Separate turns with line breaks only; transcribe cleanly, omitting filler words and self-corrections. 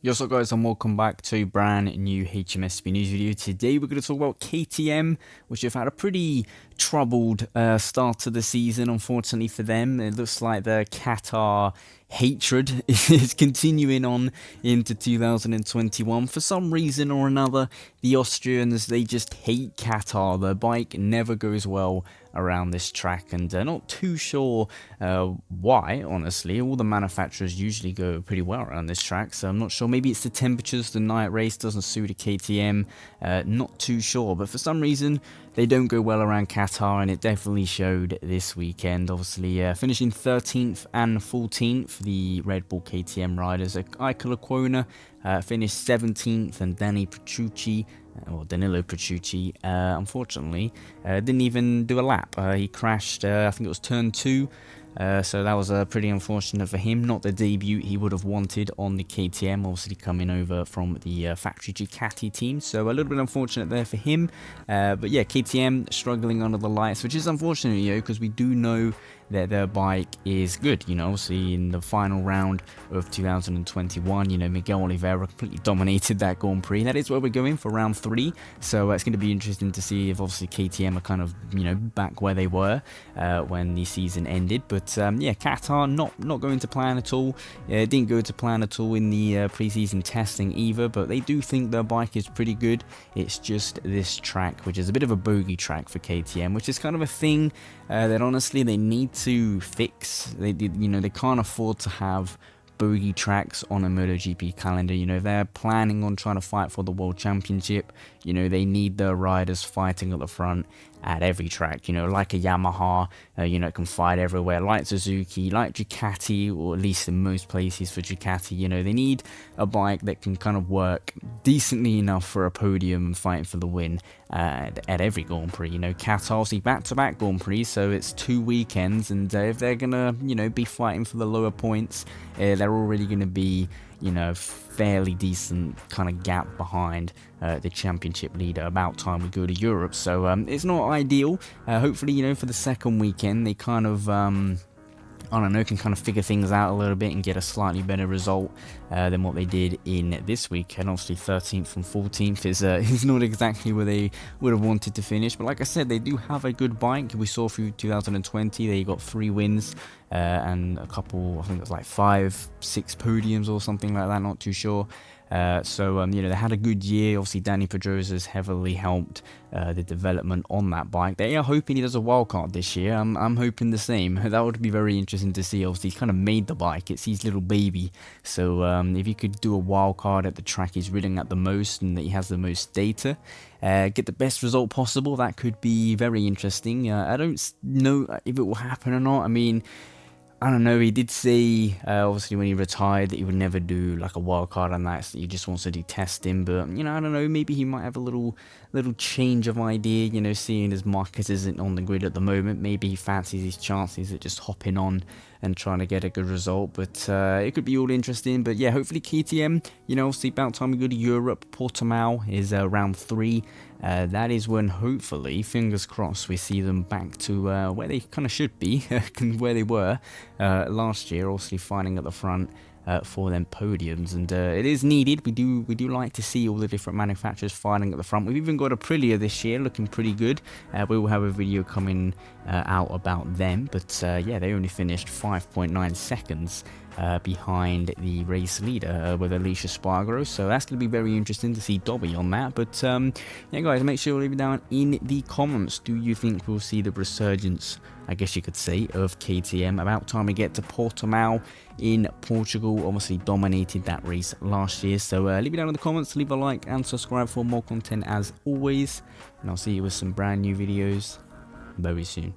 Yo, so guys, and welcome back to a brand new HMSP news video. Today we're going to talk about KTM, which have had a pretty troubled start to the season, unfortunately for them. It looks like the Qatar hatred is continuing on into 2021. For some reason or another, the Austrians, they just hate Qatar. The bike never goes well around this track, and not too sure why, honestly. All the manufacturers usually go pretty well around this track, so I'm not sure. Maybe it's the temperatures, the night race doesn't suit a KTM, not too sure, but for some reason they don't go well around Qatar, and it definitely showed this weekend. Obviously finishing 13th and 14th, the Red Bull KTM riders. Ike Lecuona finished 17th, and Danilo Petrucci, unfortunately, didn't even do a lap. He crashed, I think it was turn 2, so that was pretty unfortunate for him. Not the debut he would have wanted on the KTM, obviously coming over from the factory Ducati team, so a little bit unfortunate there for him. But yeah, KTM struggling under the lights, which is unfortunate, because we do know that their bike is good. Obviously in the final round of 2021, Miguel Oliveira completely dominated that Grand Prix. That is where we're going for round 3, so it's going to be interesting to see if obviously KTM are kind of back where they were when the season ended. But yeah, Qatar not going to plan at all. It didn't go to plan at all in the pre-season testing either, but they do think their bike is pretty good. It's just this track, which is a bit of a bogey track for KTM, which is kind of a thing that honestly they need to fix. They can't afford to have bogey tracks on a MotoGP calendar. If they're planning on trying to fight for the World Championship, they need their riders fighting at the front at every track, like a Yamaha, it can fight everywhere, like Suzuki, like Ducati, or at least in most places for Ducati. They need a bike that can kind of work decently enough for a podium and fighting for the win at every Grand Prix. Qatar, obviously back-to-back Grand Prix, so it's 2 weekends, and if they're gonna, be fighting for the lower points, they're already gonna be, fairly decent kind of gap behind the championship leader. About time we go to Europe, so it's not ideal. Hopefully, for the second weekend, they kind of I don't know, can kind of figure things out a little bit and get a slightly better result than what they did in this week. And obviously 13th and 14th is not exactly where they would have wanted to finish. But like I said, they do have a good bike. We saw through 2020, they got 3 wins and a couple, I think it was like 5, 6 podiums or something like that, not too sure. So they had a good year. Obviously Danny Pedrosa's heavily helped the development on that bike. They are hoping he does a wildcard this year. I'm hoping the same. That would be very interesting to see. Obviously he's kind of made the bike, it's his little baby, so if he could do a wildcard at the track he's ridden at the most and that he has the most data, get the best result possible, that could be very interesting. I don't know if it will happen or not. I don't know, he did say, obviously when he retired, that he would never do like a wild card on that, so he just wants to do testing. But, I don't know, maybe he might have a little change of idea, seeing as Marquez isn't on the grid at the moment. Maybe he fancies his chances at just hopping on and trying to get a good result. But it could be all interesting. But yeah, hopefully KTM, obviously about time we go to Europe. Portimao is round 3. That is when, hopefully, fingers crossed, we see them back to where they kind of should be, where they were last year, obviously fighting at the front for them podiums. And it is needed. We do like to see all the different manufacturers fighting at the front. We've even got Aprilia this year, looking pretty good. We will have a video coming out about them. But yeah, they only finished 5.9 seconds behind the race leader with Alicia Spargaro, so that's going to be very interesting to see Dobby on that. But yeah guys, make sure to leave it down in the comments. Do you think we'll see the resurgence, I guess you could say, of KTM? About time we get to Portimao in Portugal. Obviously dominated that race last year, so leave it down in the comments, leave a like and subscribe for more content as always, and I'll see you with some brand new videos very soon.